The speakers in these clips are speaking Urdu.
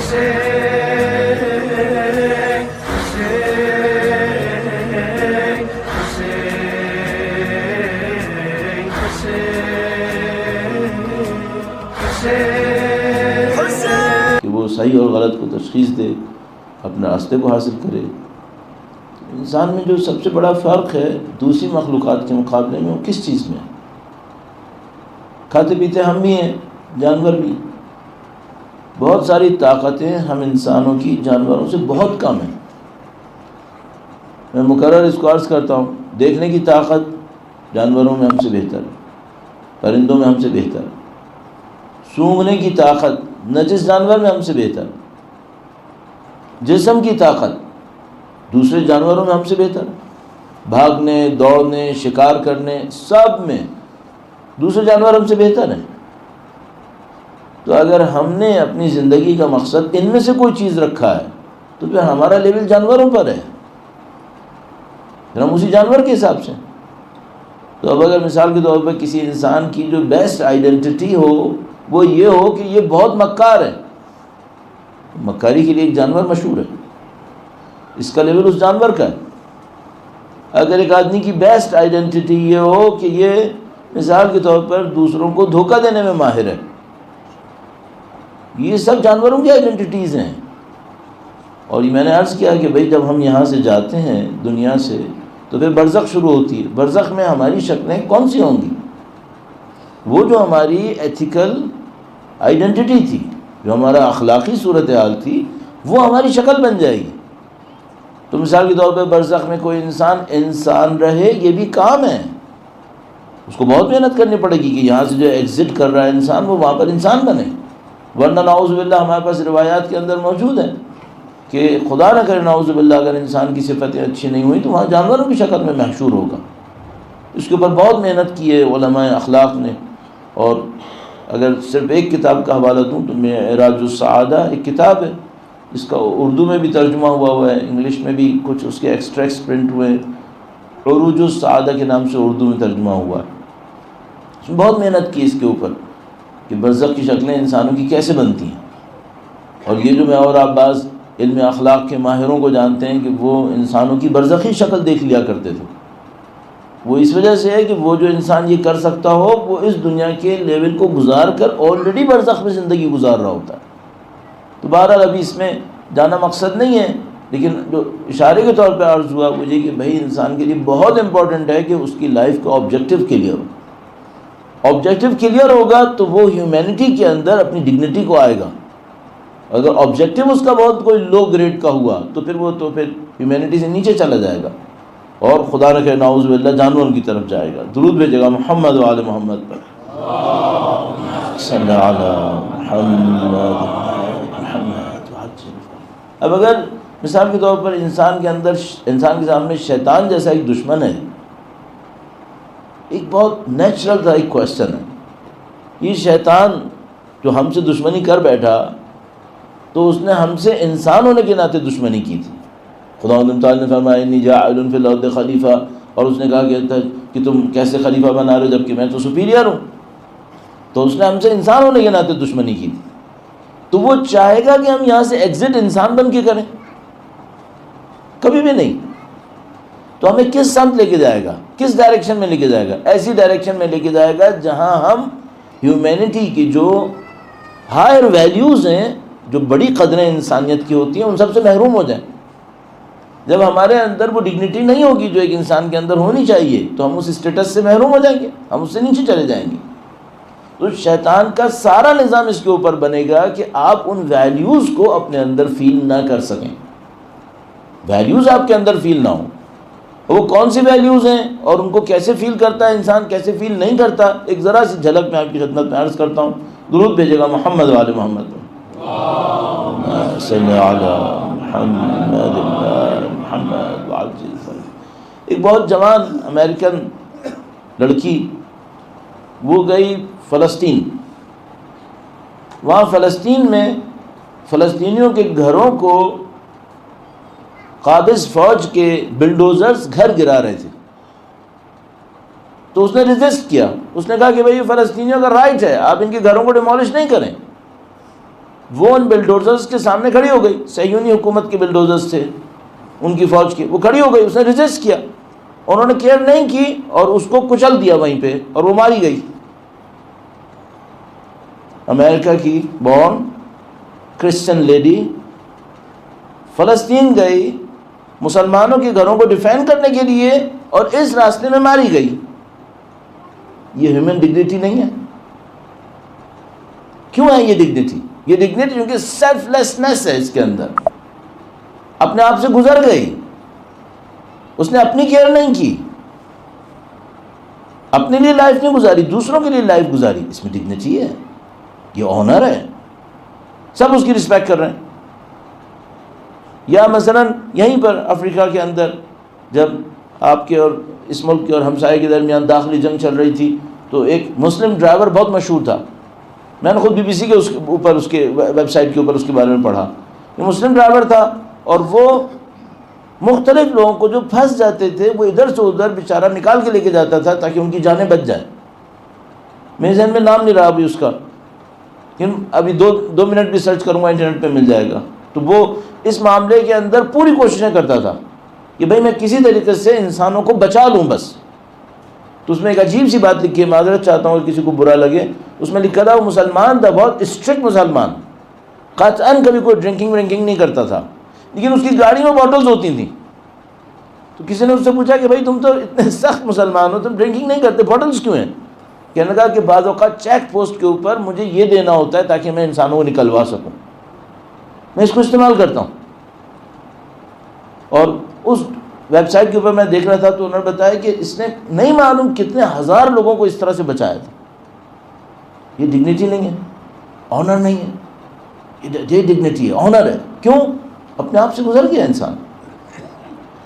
کہ وہ صحیح اور غلط کو تشخیص دے، اپنے راستے کو حاصل کرے۔ انسان میں جو سب سے بڑا فرق ہے دوسری مخلوقات کے مقابلے میں، وہ کس چیز میں ہے؟ کھاتے پیتے ہم بھی ہیں، جانور بھی۔ بہت ساری طاقتیں ہم انسانوں کی جانوروں سے بہت کم ہیں۔ میں مقرر اس کو عرض کرتا ہوں، دیکھنے کی طاقت جانوروں میں ہم سے بہتر ہے، پرندوں میں ہم سے بہتر ہے۔ سونگھنے کی طاقت نجس جانور میں ہم سے بہتر ہے۔ جسم کی طاقت دوسرے جانوروں میں ہم سے بہتر ہے۔ بھاگنے، دوڑنے، شکار کرنے، سب میں دوسرے جانور ہم سے بہتر ہیں۔ تو اگر ہم نے اپنی زندگی کا مقصد ان میں سے کوئی چیز رکھا ہے تو پھر ہمارا لیول جانوروں پر ہے، پھر ہم اسی جانور کے حساب سے۔ تو اب اگر مثال کے طور پر کسی انسان کی جو بیسٹ آئیڈینٹی ہو وہ یہ ہو کہ یہ بہت مکار ہے، مکاری کے لیے ایک جانور مشہور ہے، اس کا لیول اس جانور کا ہے۔ اگر ایک آدمی کی بیسٹ آئیڈینٹی یہ ہو کہ یہ مثال کے طور پر دوسروں کو دھوکہ دینے میں ماہر ہے، یہ سب جانوروں کی آئیڈینٹیز ہیں۔ اور یہ میں نے عرض کیا کہ بھئی جب ہم یہاں سے جاتے ہیں دنیا سے تو پھر برزخ شروع ہوتی ہے۔ برزخ میں ہماری شکلیں کون سی ہوں گی؟ وہ جو ہماری ایتھیکل آئیڈینٹی تھی، جو ہمارا اخلاقی صورتحال تھی، وہ ہماری شکل بن جائے گی۔ تو مثال کے طور پہ برزخ میں کوئی انسان رہے، یہ بھی کام ہے، اس کو بہت محنت کرنی پڑے گی کہ یہاں سے جو ایگزٹ کر رہا ہے انسان وہ وہاں پر انسان بنے، ورنہ نعوذ باللہ ہمارے پاس روایات کے اندر موجود ہے کہ خدا نہ کرے نعوذ باللہ اگر انسان کی صفتیں اچھی نہیں ہوئی تو وہاں جانوروں کی شکل میں محشور ہوگا۔ اس کے اوپر بہت محنت کی ہے علماء اخلاق نے۔ اور اگر صرف ایک کتاب کا حوالہ دوں تو معراج السعادہ ایک کتاب ہے، اس کا اردو میں بھی ترجمہ ہوا ہے، انگلش میں بھی کچھ اس کے ایکسٹریکٹس پرنٹ ہوئے، عروج السعادہ کے نام سے اردو میں ترجمہ ہوا ہے۔ اس میں بہت محنت کی اس کے اوپر کہ برزخ کی شکلیں انسانوں کی کیسے بنتی ہیں۔ اور یہ جو میں اور آپ بعض علم اخلاق کے ماہروں کو جانتے ہیں کہ وہ انسانوں کی برزخی شکل دیکھ لیا کرتے تھے، وہ اس وجہ سے ہے کہ وہ جو انسان یہ کر سکتا ہو وہ اس دنیا کے لیول کو گزار کر آلریڈی برزخ میں زندگی گزار رہا ہوتا ہے۔ تو بہرحال ابھی اس میں جانا مقصد نہیں ہے، لیکن جو اشارے کے طور پہ عرض ہوا مجھے کہ بھائی انسان کے لیے بہت امپورٹنٹ ہے کہ اس کی لائف کا آبجیکٹو کلیئر ہو۔ آبجیکٹو کلیئر ہوگا تو وہ ہیومینٹی کے اندر اپنی ڈگنیٹی کو آئے گا۔ اگر آبجیکٹو اس کا بہت کوئی لو گریڈ کا ہوا تو پھر وہ ہیومینٹی سے نیچے چلا جائے گا اور خدا نہ کرے نعوذ باللہ جانوروں کی طرف جائے گا۔ درود بھیجے گا محمد و آل محمد پر، صلی علی محمد۔ اب اگر مثال کے طور پر انسان کے سامنے شیطان جیسا ایک دشمن ہے، ایک بہت نیچرل تھا ایک کویسچن ہے، یہ شیطان جو ہم سے دشمنی کر بیٹھا تو اس نے ہم سے انسان ہونے کے ناطے دشمنی کی تھی۔ خداوند تعالی نے فرمایا انی جاعل فی الارض خلیفہ، اور اس نے کہا کہ تم کیسے خلیفہ بنا رہے ہو جبکہ میں تو سپیریئر ہوں۔ تو اس نے ہم سے انسان ہونے کے ناطے دشمنی کی تھی، تو وہ چاہے گا کہ ہم یہاں سے ایگزٹ انسان بن کے کریں؟ کبھی بھی نہیں۔ تو ہمیں کس سمت لے کے جائے گا، کس ڈائریکشن میں لے کے جائے گا؟ ایسی ڈائریکشن میں لے کے جائے گا جہاں ہم ہیومینٹی کی جو ہائر ویلیوز ہیں، جو بڑی قدریں انسانیت کی ہوتی ہیں، ان سب سے محروم ہو جائیں۔ جب ہمارے اندر وہ ڈگنیٹی نہیں ہوگی جو ایک انسان کے اندر ہونی چاہیے تو ہم اس اسٹیٹس سے محروم ہو جائیں گے، ہم اس سے نیچے چلے جائیں گے۔ تو شیطان کا سارا نظام اس کے اوپر بنے گا کہ آپ ان ویلیوز کو اپنے اندر فیل نہ کر سکیں، ویلیوز آپ کے اندر فیل نہ ہوں۔ وہ کون سی ویلیوز ہیں اور ان کو کیسے فیل کرتا ہے انسان، کیسے فیل نہیں کرتا، ایک ذرا سی جھلک میں آپ کی خدمت میں عرض کرتا ہوں۔ درود بھیجے گا محمد و آل محمد، صلی علی محمد محمد وعلی۔ ایک بہت جوان امریکن لڑکی وہ گئی فلسطین، وہاں فلسطین میں فلسطینیوں کے گھروں کو قابض فوج کے بلڈوزرز گھر گرا رہے تھے، تو اس نے ریزسٹ کیا، اس نے کہا کہ بھئی یہ فلسطینیوں کا رائٹ ہے، آپ ان کے گھروں کو ڈیمولش نہیں کریں۔ وہ ان بلڈوزرز کے سامنے کھڑی ہو گئی، صہیونی حکومت کے بلڈوزرز تھے ان کی فوج کے، وہ کھڑی ہو گئی، اس نے ریزسٹ کیا، انہوں نے کیئر نہیں کی اور اس کو کچل دیا وہیں پہ اور وہ ماری گئی۔ امریکہ کی بورن کرسچن لیڈی فلسطین گئی مسلمانوں کے گھروں کو ڈیفینڈ کرنے کے لیے اور اس راستے میں ماری گئی۔ یہ ہیومن ڈگنیٹی نہیں ہے؟ کیوں ہے یہ ڈگنیٹی؟ یہ ڈگنیٹی کیونکہ سیلف لیسنس ہے اس کے اندر، اپنے آپ سے گزر گئی، اس نے اپنی کیئر نہیں کی، اپنے لیے لائف نہیں گزاری، دوسروں کے لیے لائف گزاری۔ اس میں ڈگنیٹی ہے، یہ آنر ہے، سب اس کی رسپیکٹ کر رہے ہیں۔ یا مثلا یہیں پر افریقہ کے اندر جب آپ کے اور اس ملک کے اور ہمسائے کے درمیان داخلی جنگ چل رہی تھی تو ایک مسلم ڈرائیور بہت مشہور تھا، میں نے خود BBC کے اوپر اس کے ویب سائٹ کے اوپر اس کے بارے میں پڑھا، یہ مسلم ڈرائیور تھا اور وہ مختلف لوگوں کو جو پھنس جاتے تھے وہ ادھر سے ادھر بیچارہ نکال کے لے کے جاتا تھا تاکہ ان کی جانیں بچ جائیں۔ میرے ذہن میں نام نہیں رہا ابھی اس کا، لیکن ابھی دو منٹ بھی سرچ کروں گا انٹرنیٹ پہ مل جائے گا۔ تو وہ اس معاملے کے اندر پوری کوششیں کرتا تھا کہ بھئی میں کسی طریقے سے انسانوں کو بچا لوں بس۔ تو اس میں ایک عجیب سی بات لکھی ہے، معذرت چاہتا ہوں کہ کسی کو برا لگے، اس میں لکھا تھا وہ مسلمان تھا، بہت اسٹرکٹ مسلمان، قطعاً کبھی کوئی ڈرنکنگ نہیں کرتا تھا، لیکن اس کی گاڑی میں بوٹلز ہوتی تھیں۔ تو کسی نے اس سے پوچھا کہ بھائی تم تو اتنے سخت مسلمان ہو، تم ڈرنکنگ نہیں کرتے، بوٹلز کیوں ہیں؟ کہنے لگا کہ بعض اوقات چیک پوسٹ کے اوپر مجھے یہ دینا ہوتا ہے تاکہ میں انسانوں کو نکلوا سکوں، میں اس کو استعمال کرتا ہوں۔ اور اس ویب سائٹ کے اوپر میں دیکھ رہا تھا تو انہوں نے بتایا کہ اس نے نہیں معلوم کتنے ہزار لوگوں کو اس طرح سے بچایا تھا۔ یہ ڈگنیٹی نہیں ہے، آنر نہیں ہے، یہ ڈگنیٹی ہے، آنر ہے۔ کیوں؟ اپنے آپ سے گزر گیا انسان۔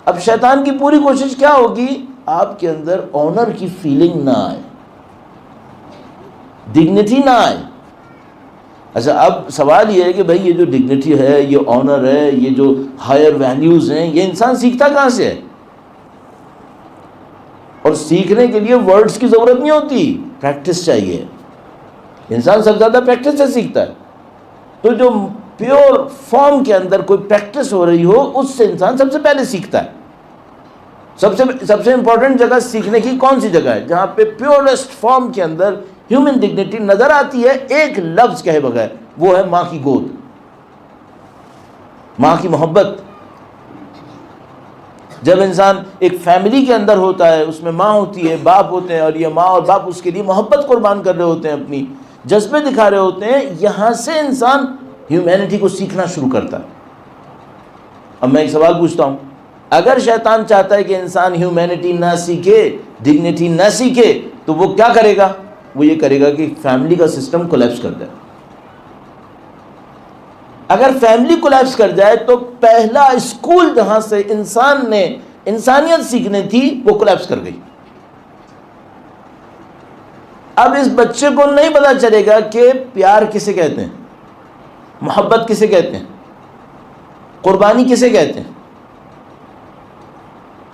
اب شیطان کی پوری کوشش کیا ہوگی؟ آپ کے اندر آنر کی فیلنگ نہ آئے، ڈگنیٹی نہ آئے۔ اچھا اب سوال یہ ہے کہ بھئی یہ جو ڈگنیٹی ہے، یہ آنر ہے، یہ جو ہائر ویلیوز ہیں، یہ انسان سیکھتا کہاں سے ہے؟ اور سیکھنے کے لیے ورڈز کی ضرورت نہیں ہوتی، پریکٹس چاہیے۔ انسان سب زیادہ پریکٹس سے سیکھتا ہے۔ تو جو پیور فارم کے اندر کوئی پریکٹس ہو رہی ہو اس سے انسان سب سے پہلے سیکھتا ہے۔ سب سے امپورٹنٹ جگہ سیکھنے کی کون سی جگہ ہے؟ جہاں پہ پیورسٹ فارم کے اندر ہیومن ڈگنیٹی نظر آتی ہے ایک لفظ کہے بغیر، وہ ہے ماں کی گود، ماں کی محبت۔ جب انسان ایک فیملی کے اندر ہوتا ہے، اس میں ماں ہوتی ہے، باپ ہوتے ہیں، اور یہ ماں اور باپ اس کے لیے محبت قربان کر رہے ہوتے ہیں، اپنی جذبے دکھا رہے ہوتے ہیں، یہاں سے انسان ہیومینٹی کو سیکھنا شروع کرتا ہے۔ اب میں ایک سوال پوچھتا ہوں، اگر شیطان چاہتا ہے کہ انسان ہیومینٹی نہ سیکھے، ڈگنیٹی نہ سیکھے، تو وہ کیا کرے گا؟ وہ یہ کرے گا کہ فیملی کا سسٹم کولیپس کر جائے۔ اگر فیملی کولیپس کر جائے تو پہلا اسکول جہاں سے انسان نے انسانیت سیکھنی تھی وہ کولیپس کر گئی۔ اب اس بچے کو نہیں پتا چلے گا کہ پیار کسے کہتے ہیں، محبت کسے کہتے ہیں، قربانی کسے کہتے ہیں۔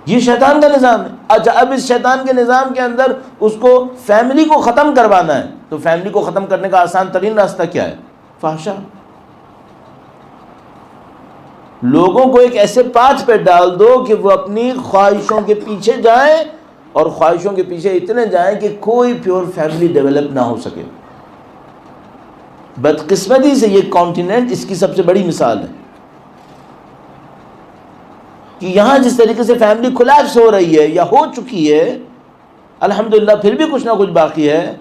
یہ شیطان کا نظام ہے۔ اچھا اب اس شیطان کے نظام کے اندر اس کو فیملی کو ختم کروانا ہے، تو فیملی کو ختم کرنے کا آسان ترین راستہ کیا ہے؟ فحشا۔ لوگوں کو ایک ایسے پاتھ پہ ڈال دو کہ وہ اپنی خواہشوں کے پیچھے جائیں، اور خواہشوں کے پیچھے اتنے جائیں کہ کوئی پیور فیملی ڈیولپ نہ ہو سکے۔ بدقسمتی سے یہ کانٹیننٹ اس کی سب سے بڑی مثال ہے کہ یہاں جس طریقے سے فیملی کولیپس ہو رہی ہے یا ہو چکی ہے، الحمدللہ پھر بھی کچھ نہ کچھ باقی ہے،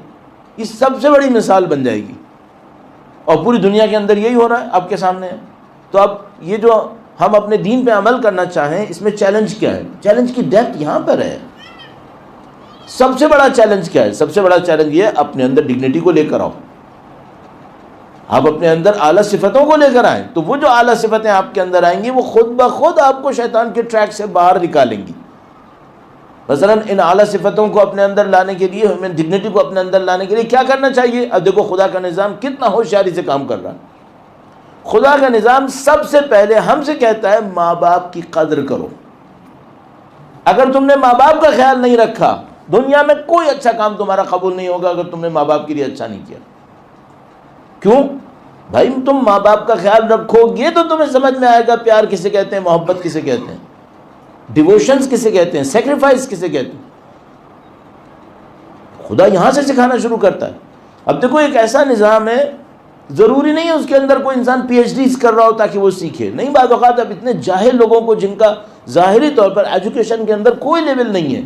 یہ سب سے بڑی مثال بن جائے گی، اور پوری دنیا کے اندر یہی ہو رہا ہے آپ کے سامنے ہے۔ تو اب یہ جو ہم اپنے دین پہ عمل کرنا چاہیں، اس میں چیلنج کیا ہے؟ چیلنج کی ڈیپتھ یہاں پر ہے۔ سب سے بڑا چیلنج کیا ہے؟ سب سے بڑا چیلنج یہ اپنے اندر ڈگنیٹی کو لے کر آؤ، آپ اپنے اندر اعلیٰ صفتوں کو لے کر آئیں، تو وہ جو اعلیٰ صفتیں آپ کے اندر آئیں گی وہ خود بخود آپ کو شیطان کے ٹریک سے باہر نکالیں گی۔ مثلا ان اعلیٰ صفتوں کو اپنے اندر لانے کے لیے، ہمیں ڈگنیٹی کو اپنے اندر لانے کے لیے کیا کرنا چاہیے؟ اب دیکھو خدا کا نظام کتنا ہوشیاری سے کام کر رہا ہے۔ خدا کا نظام سب سے پہلے ہم سے کہتا ہے ماں باپ کی قدر کرو۔ اگر تم نے ماں باپ کا خیال نہیں رکھا، دنیا میں کوئی اچھا کام تمہارا قبول نہیں ہوگا اگر تم نے ماں باپ کے لیے اچھا نہیں کیا۔ کیوں؟ بھائی تم ماں باپ کا خیال رکھو گے تو تمہیں سمجھ میں آئے گا پیار کسے کہتے ہیں، محبت کسے کہتے ہیں، ڈیووشنز کسے کہتے ہیں، سیکریفائس کسے کہتے ہیں۔ خدا یہاں سے سکھانا شروع کرتا ہے۔ اب دیکھو ایک ایسا نظام ہے، ضروری نہیں ہے اس کے اندر کوئی انسان پی ایچ ڈیز کر رہا ہو تاکہ وہ سیکھے، نہیں، بعض اوقات اب اتنے جاہل لوگوں کو جن کا ظاہری طور پر ایجوکیشن کے اندر کوئی لیول نہیں ہے،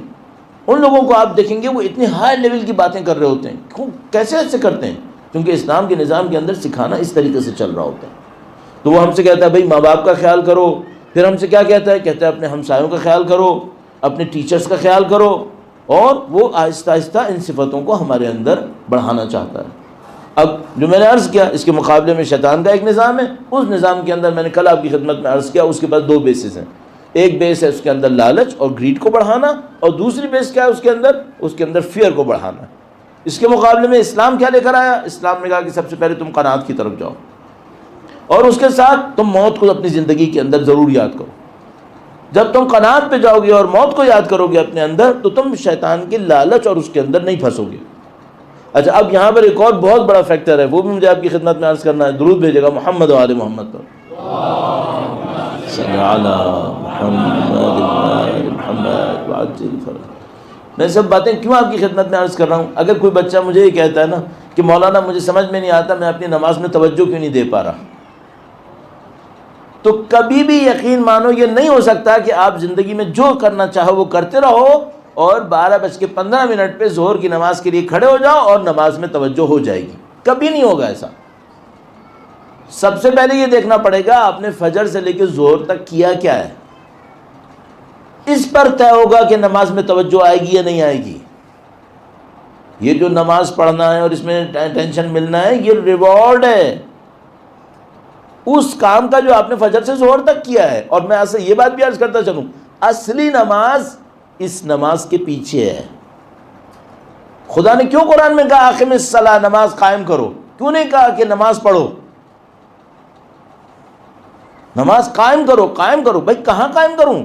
ان لوگوں کو آپ دیکھیں گے وہ اتنی ہائی لیول کی باتیں کر رہے ہوتے ہیں۔ کیسے ایسے کرتے ہیں؟ کیونکہ اسلام کے نظام کے اندر سکھانا اس طریقے سے چل رہا ہوتا ہے۔ تو وہ ہم سے کہتا ہے بھائی ماں باپ کا خیال کرو، پھر ہم سے کیا کہتا ہے؟ کہتا ہے اپنے ہمسایوں کا خیال کرو، اپنے ٹیچرز کا خیال کرو، اور وہ آہستہ آہستہ ان صفتوں کو ہمارے اندر بڑھانا چاہتا ہے۔ اب جو میں نے عرض کیا اس کے مقابلے میں شیطان کا ایک نظام ہے، اس نظام کے اندر میں نے کل آپ کی خدمت میں عرض کیا اس کے پاس دو بیسز ہیں، ایک بیس ہے اس کے اندر لالچ اور گریڈ کو بڑھانا، اور دوسری بیس کیا ہے اس کے اندر فیئر کو بڑھانا۔ اس کے مقابلے میں اسلام کیا لے کر آیا؟ اسلام نے کہا کہ سب سے پہلے تم قناعت کی طرف جاؤ، اور اس کے ساتھ تم موت کو اپنی زندگی کے اندر ضرور یاد کرو۔ جب تم قناعت پہ جاؤ گے اور موت کو یاد کرو گے اپنے اندر، تو تم شیطان کی لالچ اور اس کے اندر نہیں پھنسو گے۔ اچھا، اب یہاں پر ایک اور بہت بڑا فیکٹر ہے، وہ بھی مجھے آپ کی خدمت میں عرض کرنا ہے۔ درود بھیجے گا محمد و آل محمد پر، صلی علی محمد محمد وعجل فرج۔ میں سب باتیں کیوں آپ کی خدمت میں عرض کر رہا ہوں؟ اگر کوئی بچہ مجھے یہ کہتا ہے نا کہ مولانا مجھے سمجھ میں نہیں آتا، میں اپنی نماز میں توجہ کیوں نہیں دے پا رہا، تو کبھی بھی یقین مانو یہ نہیں ہو سکتا کہ آپ زندگی میں جو کرنا چاہو وہ کرتے رہو اور 12:15 پہ ظہر کی نماز کے لیے کھڑے ہو جاؤ اور نماز میں توجہ ہو جائے گی۔ کبھی نہیں ہوگا ایسا۔ سب سے پہلے یہ دیکھنا پڑے گا آپ نے فجر سے لے کے ظہر تک کیا کیا ہے، اس پر طے ہوگا کہ نماز میں توجہ آئے گی یا نہیں آئے گی۔ یہ جو نماز پڑھنا ہے اور اس میں ٹینشن ملنا ہے، یہ ریوارڈ ہے اس کام کا جو آپ نے فجر سے ظہر تک کیا ہے۔ اور میں ایسے یہ بات بھی عرض کرتا چلوں، اصلی نماز اس نماز کے پیچھے ہے۔ خدا نے کیوں قرآن میں کہا اقیم الصلاۃ، نماز قائم کرو؟ کیوں نہیں کہا کہ نماز پڑھو؟ نماز قائم کرو، قائم کرو۔ بھائی کہاں قائم کروں؟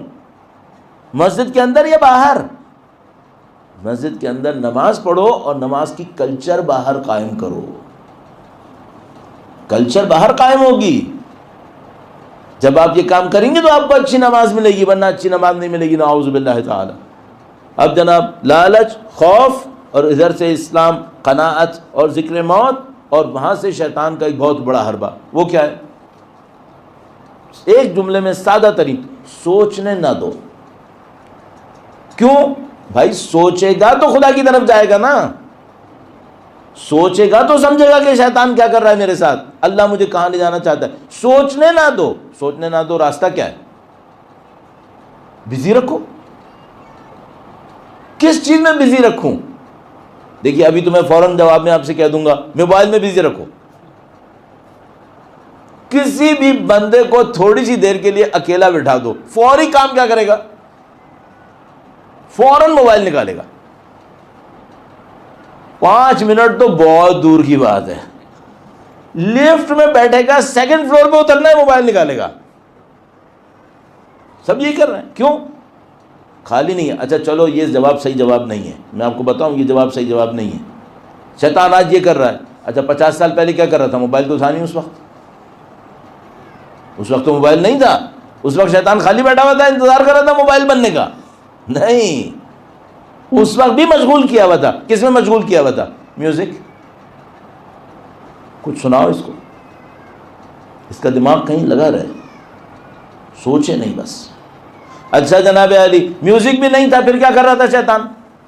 مسجد کے اندر یا باہر؟ مسجد کے اندر نماز پڑھو اور نماز کی کلچر باہر قائم کرو۔ کلچر باہر قائم ہوگی۔ جب آپ یہ کام کریں گے تو آپ کو اچھی نماز ملے گی، ورنہ اچھی نماز نہیں ملے گی، نعوذ باللہ تعالی۔ اب جناب لالچ، خوف، اور ادھر سے اسلام قناعت اور ذکر موت، اور وہاں سے شیطان کا ایک بہت بڑا حربہ، وہ کیا ہے؟ ایک جملے میں سادہ ترین، سوچنے نہ دو۔ کیوں؟ بھائی سوچے گا تو خدا کی طرف جائے گا نا، سوچے گا تو سمجھے گا کہ شیطان کیا کر رہا ہے میرے ساتھ، اللہ مجھے کہاں لے جانا چاہتا ہے۔ سوچنے نہ دو، سوچنے نہ دو، راستہ کیا ہے؟ بزی رکھو۔ کس چیز میں بزی رکھوں؟ دیکھیے ابھی تو میں فوراً جواب میں آپ سے کہہ دوں گا موبائل میں بزی رکھو۔ کسی بھی بندے کو تھوڑی سی دیر کے لیے اکیلا بٹھا دو، فوری کام کیا کرے گا؟ فوراً موبائل نکالے گا۔ 5 منٹ تو بہت دور کی بات ہے، لفٹ میں بیٹھے گا، 2nd فلور پہ اترنا ہے، موبائل نکالے گا۔ سب یہی کر رہے ہیں، کیوں؟ خالی نہیں ہے۔ اچھا چلو یہ جواب صحیح جواب نہیں ہے، میں آپ کو بتاؤں یہ جواب صحیح جواب نہیں ہے۔ شیطان آج یہ کر رہا ہے، اچھا 50 سال پہلے کیا کر رہا تھا؟ موبائل تو تھا نہیں اس وقت تو موبائل نہیں تھا، اس وقت شیطان خالی بیٹھا ہوا تھا، انتظار کر رہا تھا موبائل بننے کا؟ نہیں، اس وقت بھی مشغول کیا ہوا تھا۔ کس میں مشغول کیا ہوا تھا؟ میوزک۔ کچھ سناؤ اس کو، اس کا دماغ کہیں لگا رہے، سوچے نہیں بس۔ اچھا جناب علی، میوزک بھی نہیں تھا، پھر کیا کر رہا تھا شیطان؟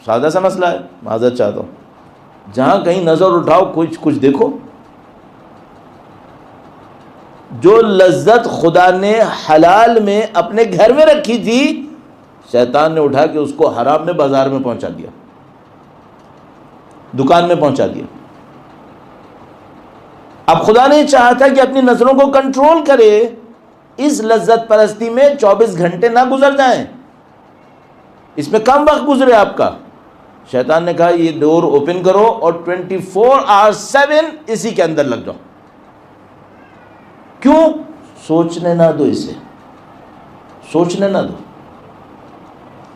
سادہ سا مسئلہ ہے، معذرت چاہتا ہوں، جہاں کہیں نظر اٹھاؤ کچھ دیکھو۔ جو لذت خدا نے حلال میں اپنے گھر میں رکھی تھی، شیطان نے اٹھا کے اس کو حرام میں بازار میں پہنچا دیا، دکان میں پہنچا دیا۔ اب خدا نے چاہا تھا کہ اپنی نظروں کو کنٹرول کرے، اس لذت پرستی میں 24 گھنٹے نہ گزر جائیں، اس میں کم وقت گزرے آپ کا۔ شیطان نے کہا یہ ڈور اوپن کرو اور 24/7 اسی کے اندر لگ جاؤ۔ کیوں؟ سوچنے نہ دو، اسے سوچنے نہ دو۔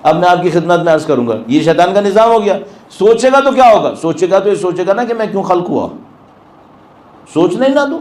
اب میں آپ کی خدمت میں عرض کروں گا، یہ شیطان کا نظام ہو گیا۔ سوچے گا تو کیا ہوگا؟ سوچے گا تو یہ سوچے گا نا کہ میں کیوں خلق ہوا، سوچنے ہی نہ دو۔